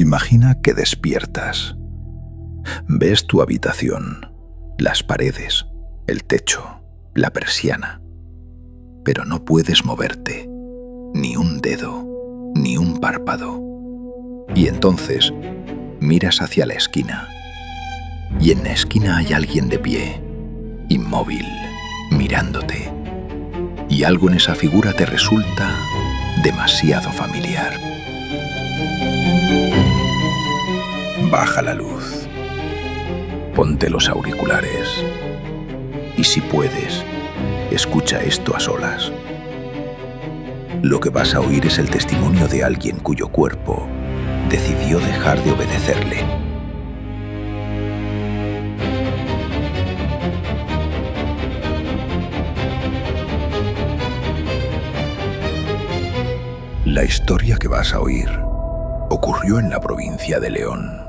Imagina que despiertas. Ves tu habitación, las paredes, el techo, la persiana, pero no puedes moverte, ni un dedo, ni un párpado. Y entonces miras hacia la esquina, y en la esquina hay alguien de pie, inmóvil, mirándote, y algo en esa figura te resulta demasiado familiar. Baja la luz, ponte los auriculares y, si puedes, escucha esto a solas. Lo que vas a oír es el testimonio de alguien cuyo cuerpo decidió dejar de obedecerle. La historia que vas a oír ocurrió en la provincia de León.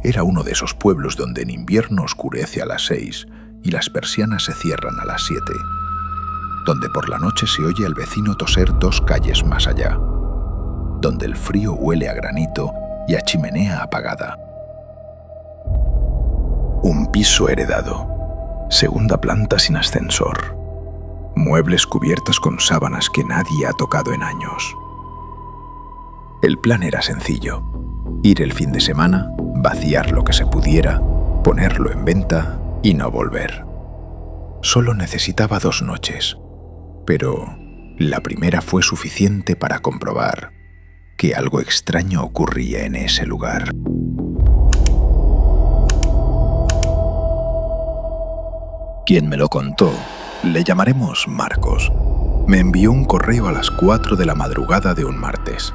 Era uno de esos pueblos donde en invierno oscurece a las 6 y las persianas se cierran a las 7, donde por la noche se oye al vecino toser 2 calles más allá, donde el frío huele a granito y a chimenea apagada. Un piso heredado, segunda planta sin ascensor, muebles cubiertos con sábanas que nadie ha tocado en años. El plan era sencillo: ir el fin de semana, vaciar lo que se pudiera, ponerlo en venta y no volver. Solo necesitaba 2 noches, pero la primera fue suficiente para comprobar que algo extraño ocurría en ese lugar. Quien me lo contó, le llamaremos Marcos. Me envió un correo a las 4 de la madrugada de un martes.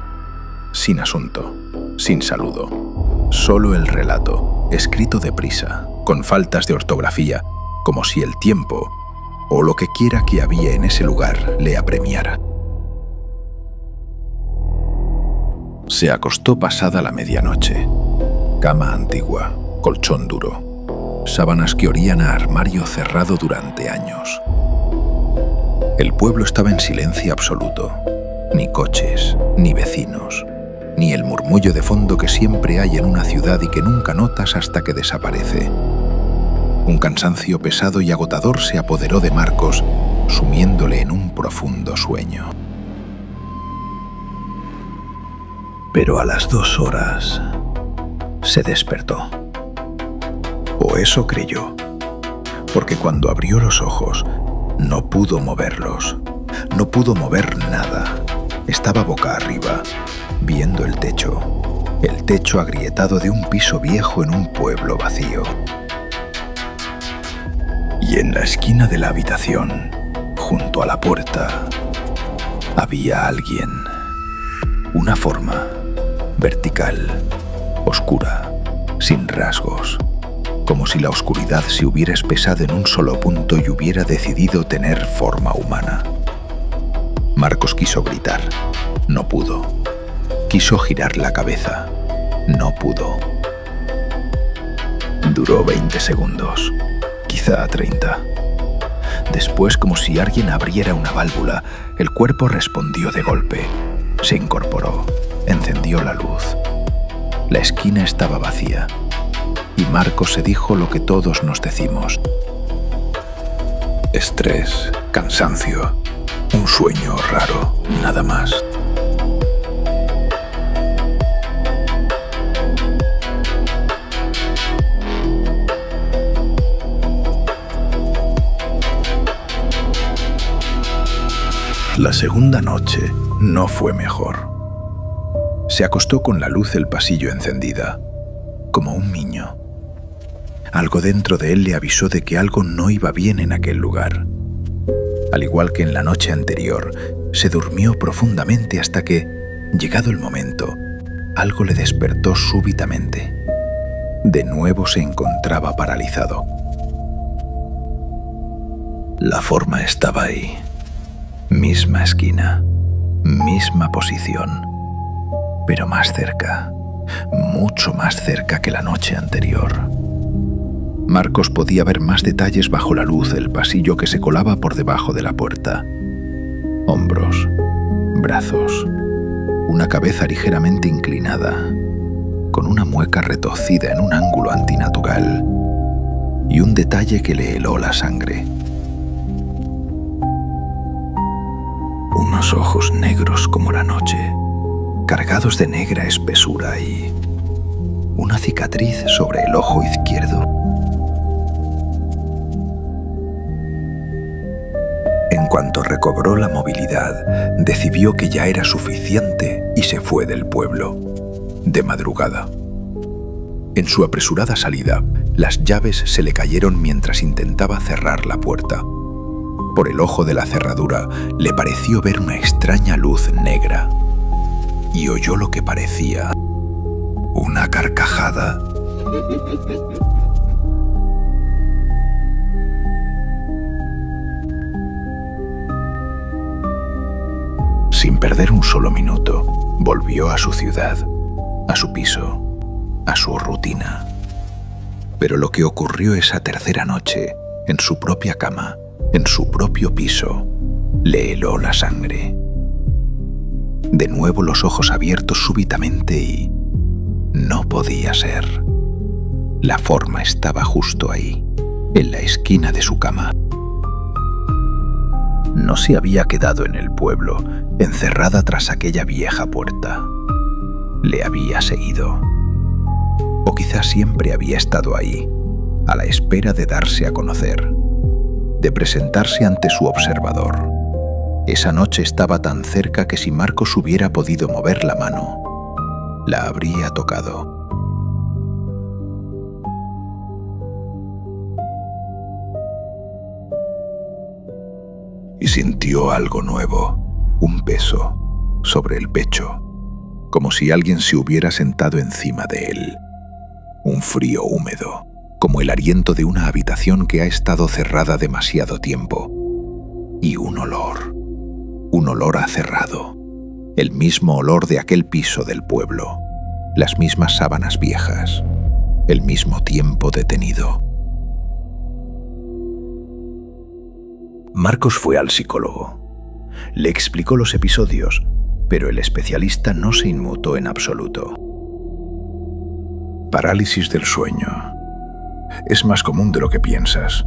Sin asunto, sin saludo, solo el relato, escrito deprisa, con faltas de ortografía, como si el tiempo, o lo que quiera que había en ese lugar, le apremiara. Se acostó pasada la medianoche. Cama antigua, colchón duro, sábanas que olían a armario cerrado durante años. El pueblo estaba en silencio absoluto. Ni coches, ni vecinos, ni el murmullo de fondo que siempre hay en una ciudad y que nunca notas hasta que desaparece. Un cansancio pesado y agotador se apoderó de Marcos, sumiéndole en un profundo sueño. Pero a las 2 horas se despertó. O eso creyó, porque cuando abrió los ojos no pudo moverlos, no pudo mover nada. Estaba boca arriba, viendo el techo agrietado de un piso viejo en un pueblo vacío. Y en la esquina de la habitación, junto a la puerta, había alguien. Una forma, vertical, oscura, sin rasgos, como si la oscuridad se hubiera espesado en un solo punto y hubiera decidido tener forma humana. Marcos quiso gritar, no pudo. Quiso girar la cabeza, no pudo. Duró 20 segundos, quizá 30. Después, como si alguien abriera una válvula, el cuerpo respondió de golpe. Se incorporó, encendió la luz. La esquina estaba vacía, y Marcos se dijo lo que todos nos decimos. Estrés, cansancio, un sueño raro, nada más. La segunda noche no fue mejor. Se acostó con la luz del pasillo encendida, como un niño. Algo dentro de él le avisó de que algo no iba bien en aquel lugar. Al igual que en la noche anterior, se durmió profundamente hasta que, llegado el momento, algo le despertó súbitamente. De nuevo se encontraba paralizado. La forma estaba ahí. Misma esquina, misma posición, pero más cerca, mucho más cerca que la noche anterior. Marcos podía ver más detalles bajo la luz del pasillo que se colaba por debajo de la puerta. Hombros, brazos, una cabeza ligeramente inclinada, con una mueca retorcida en un ángulo antinatural y un detalle que le heló la sangre. Unos ojos negros como la noche, cargados de negra espesura y una cicatriz sobre el ojo izquierdo. En cuanto recobró la movilidad, decidió que ya era suficiente y se fue del pueblo, de madrugada. En su apresurada salida, las llaves se le cayeron mientras intentaba cerrar la puerta. Por el ojo de la cerradura le pareció ver una extraña luz negra y oyó lo que parecía una carcajada. Sin perder un solo minuto, volvió a su ciudad, a su piso, a su rutina. Pero lo que ocurrió esa tercera noche, en su propia cama, en su propio piso, le heló la sangre. De nuevo los ojos abiertos súbitamente y no podía ser. La forma estaba justo ahí, en la esquina de su cama. No se había quedado en el pueblo, encerrada tras aquella vieja puerta. Le había seguido. O quizás siempre había estado ahí, a la espera de darse a conocer, de presentarse ante su observador. Esa noche estaba tan cerca que si Marcos hubiera podido mover la mano, la habría tocado. Y sintió algo nuevo, un peso, sobre el pecho, como si alguien se hubiera sentado encima de él. Un frío húmedo, como el aliento de una habitación que ha estado cerrada demasiado tiempo. Y un olor a cerrado, el mismo olor de aquel piso del pueblo, las mismas sábanas viejas, el mismo tiempo detenido. Marcos fue al psicólogo. Le explicó los episodios, pero el especialista no se inmutó en absoluto. Parálisis del sueño. Es más común de lo que piensas.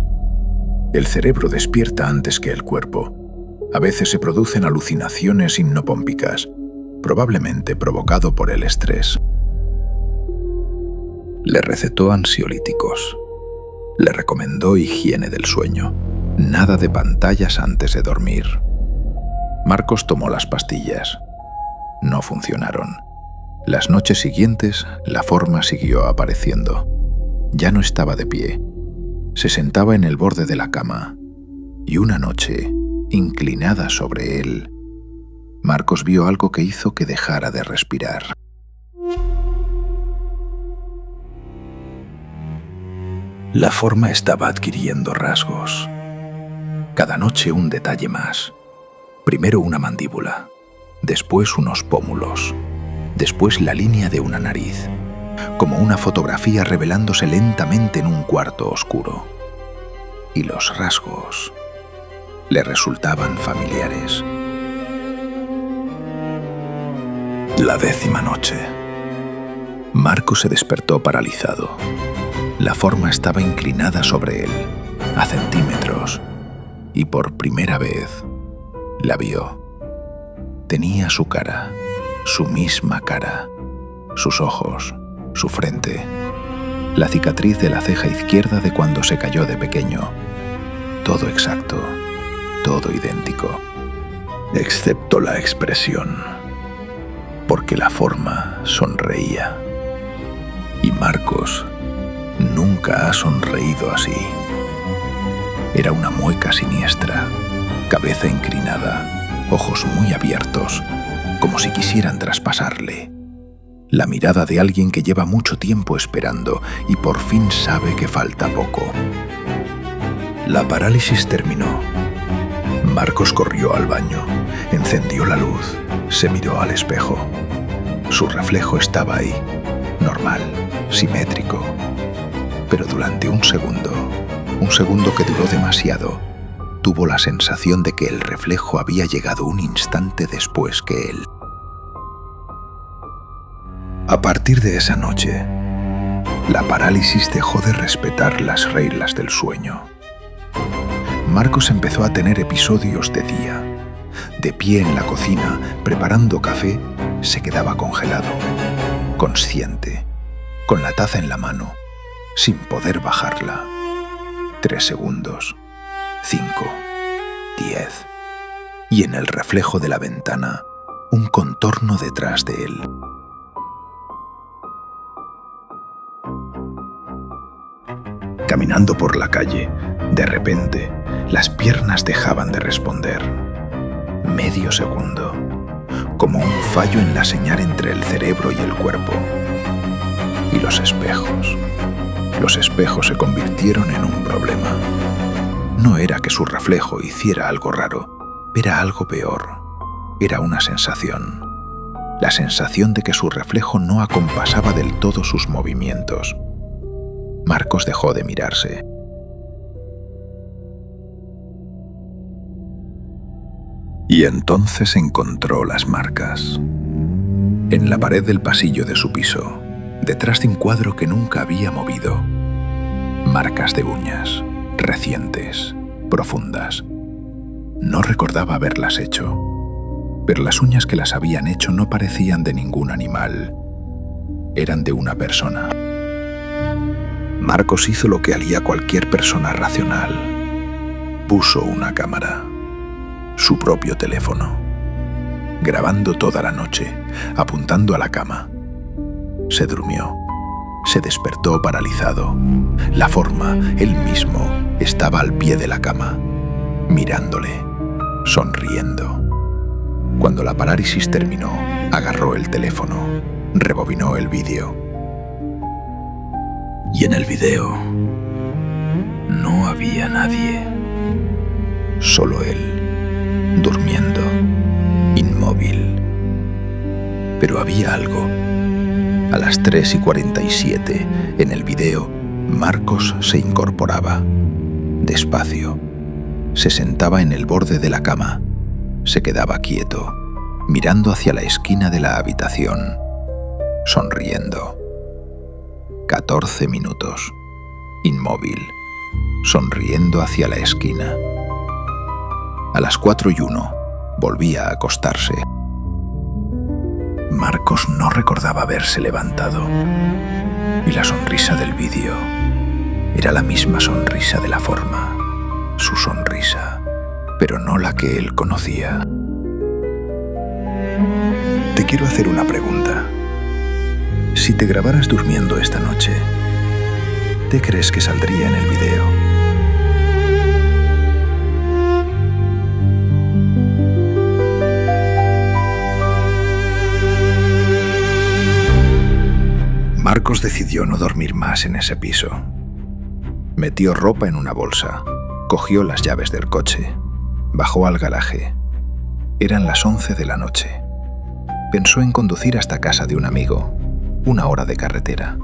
El cerebro despierta antes que el cuerpo. A veces se producen alucinaciones hipnopómpicas, probablemente provocado por el estrés. Le recetó ansiolíticos. Le recomendó higiene del sueño. Nada de pantallas antes de dormir. Marcos tomó las pastillas. No funcionaron. Las noches siguientes, la forma siguió apareciendo. Ya no estaba de pie. Se sentaba en el borde de la cama. Y una noche, inclinada sobre él, Marcos vio algo que hizo que dejara de respirar. La forma estaba adquiriendo rasgos. Cada noche un detalle más. Primero una mandíbula, después unos pómulos, después la línea de una nariz, como una fotografía revelándose lentamente en un cuarto oscuro. Y los rasgos le resultaban familiares. La 10ª noche. Marcos se despertó paralizado. La forma estaba inclinada sobre él, a centímetros, y por primera vez la vio. Tenía su cara, su misma cara, sus ojos, su frente, la cicatriz de la ceja izquierda de cuando se cayó de pequeño. Todo exacto, todo idéntico, excepto la expresión, porque la forma sonreía. Y Marcos nunca ha sonreído así. Era una mueca siniestra, cabeza inclinada, ojos muy abiertos, como si quisieran traspasarle. La mirada de alguien que lleva mucho tiempo esperando y por fin sabe que falta poco. La parálisis terminó. Marcos corrió al baño, encendió la luz, se miró al espejo. Su reflejo estaba ahí, normal, simétrico. Pero durante un segundo que duró demasiado, tuvo la sensación de que el reflejo había llegado un instante después que él. A partir de esa noche, la parálisis dejó de respetar las reglas del sueño. Marcos empezó a tener episodios de día. De pie en la cocina, preparando café, se quedaba congelado, consciente, con la taza en la mano, sin poder bajarla. 3 segundos, 5, 10, y en el reflejo de la ventana, un contorno detrás de él. Caminando por la calle, de repente, las piernas dejaban de responder. Medio segundo, como un fallo en la señal entre el cerebro y el cuerpo. Y los espejos se convirtieron en un problema. No era que su reflejo hiciera algo raro, era algo peor. Era una sensación. La sensación de que su reflejo no acompasaba del todo sus movimientos. Marcos dejó de mirarse. Y entonces encontró las marcas. En la pared del pasillo de su piso, detrás de un cuadro que nunca había movido. Marcas de uñas, recientes, profundas. No recordaba haberlas hecho, pero las uñas que las habían hecho no parecían de ningún animal. Eran de una persona. Marcos hizo lo que haría cualquier persona racional. Puso una cámara, su propio teléfono, grabando toda la noche, apuntando a la cama. Se durmió, se despertó paralizado. La forma, él mismo, estaba al pie de la cama, mirándole, sonriendo. Cuando la parálisis terminó, agarró el teléfono, rebobinó el vídeo. Y en el vídeo no había nadie, solo él, durmiendo, inmóvil. Pero había algo. A las 3:47, en el vídeo, Marcos se incorporaba. Despacio. Se sentaba en el borde de la cama. Se quedaba quieto, mirando hacia la esquina de la habitación, sonriendo. 14 minutos, inmóvil, sonriendo hacia la esquina. A las 4:01, volvía a acostarse. Marcos no recordaba haberse levantado. Y la sonrisa del vídeo era la misma sonrisa de la forma, su sonrisa, pero no la que él conocía. Te quiero hacer una pregunta. Si te grabaras durmiendo esta noche, ¿qué crees que saldría en el vídeo? Marcos decidió no dormir más en ese piso. Metió ropa en una bolsa, cogió las llaves del coche, bajó al garaje. Eran las 11 de la noche. Pensó en conducir hasta casa de un amigo, 1 hora de carretera.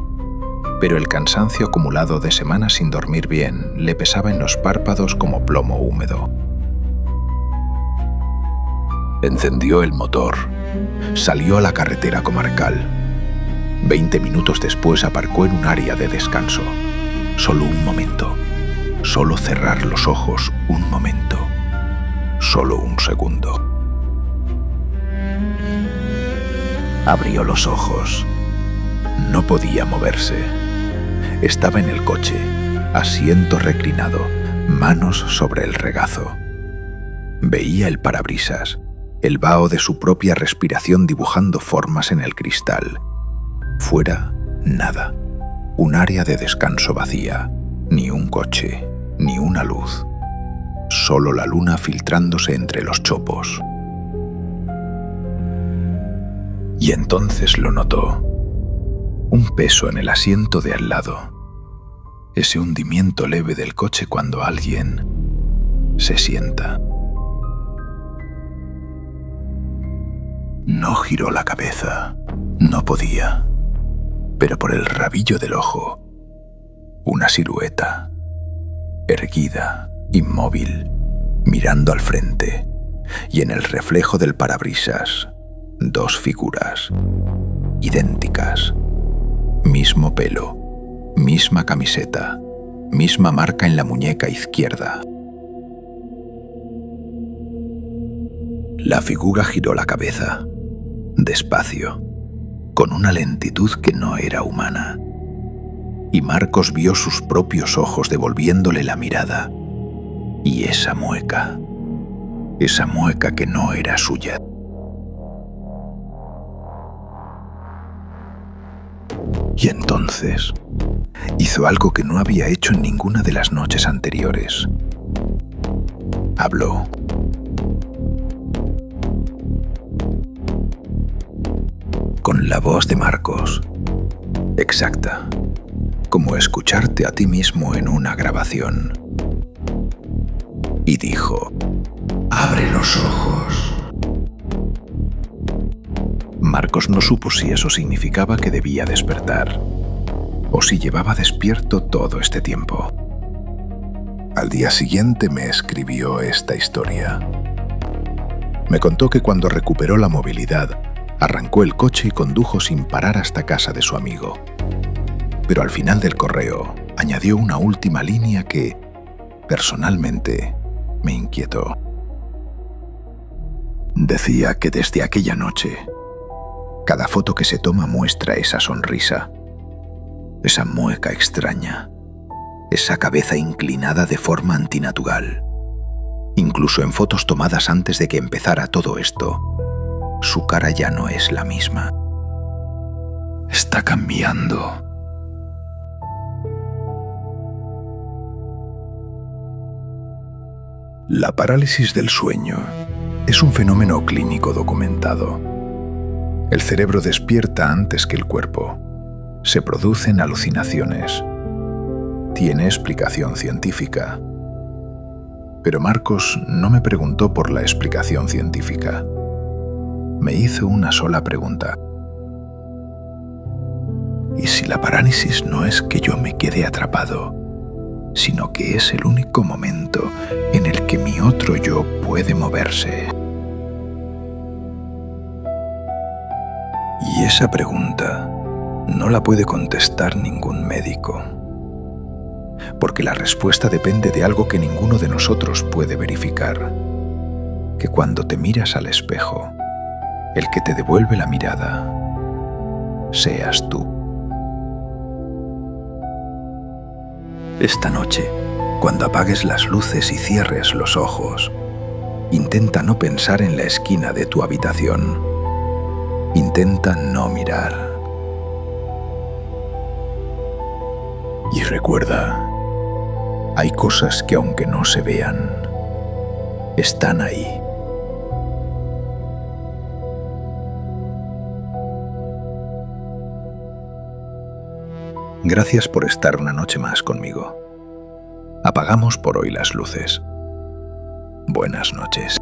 Pero el cansancio acumulado de semanas sin dormir bien le pesaba en los párpados como plomo húmedo. Encendió el motor, salió a la carretera comarcal. 20 minutos después aparcó en un área de descanso. Solo un momento. Solo cerrar los ojos un momento. Solo un segundo. Abrió los ojos. No podía moverse. Estaba en el coche, asiento reclinado, manos sobre el regazo. Veía el parabrisas, el vaho de su propia respiración dibujando formas en el cristal. Fuera, nada. Un área de descanso vacía. Ni un coche, ni una luz. Solo la luna filtrándose entre los chopos. Y entonces lo notó. Un peso en el asiento de al lado. Ese hundimiento leve del coche cuando alguien se sienta. No giró la cabeza. No podía. Pero por el rabillo del ojo, una silueta, erguida, inmóvil, mirando al frente, y en el reflejo del parabrisas, 2 figuras, idénticas. Mismo pelo, misma camiseta, misma marca en la muñeca izquierda. La figura giró la cabeza, despacio, con una lentitud que no era humana. Y Marcos vio sus propios ojos devolviéndole la mirada. Y esa mueca que no era suya. Y entonces hizo algo que no había hecho en ninguna de las noches anteriores. Habló. Con la voz de Marcos, exacta, como escucharte a ti mismo en una grabación. Y dijo: «Abre los ojos». Marcos no supo si eso significaba que debía despertar, o si llevaba despierto todo este tiempo. Al día siguiente me escribió esta historia. Me contó que cuando recuperó la movilidad, arrancó el coche y condujo sin parar hasta casa de su amigo. Pero al final del correo añadió una última línea que, personalmente, me inquietó. Decía que desde aquella noche, cada foto que se toma muestra esa sonrisa, esa mueca extraña, esa cabeza inclinada de forma antinatural. Incluso en fotos tomadas antes de que empezara todo esto, su cara ya no es la misma. Está cambiando. La parálisis del sueño es un fenómeno clínico documentado. El cerebro despierta antes que el cuerpo. Se producen alucinaciones. Tiene explicación científica. Pero Marcos no me preguntó por la explicación científica. Me hizo una sola pregunta. ¿Y si la parálisis no es que yo me quede atrapado, sino que es el único momento en el que mi otro yo puede moverse? Y esa pregunta no la puede contestar ningún médico, porque la respuesta depende de algo que ninguno de nosotros puede verificar, que cuando te miras al espejo, el que te devuelve la mirada seas tú. Esta noche, cuando apagues las luces y cierres los ojos, intenta no pensar en la esquina de tu habitación. Intenta no mirar. Y recuerda, hay cosas que aunque no se vean, están ahí. Gracias por estar una noche más conmigo. Apagamos por hoy las luces. Buenas noches.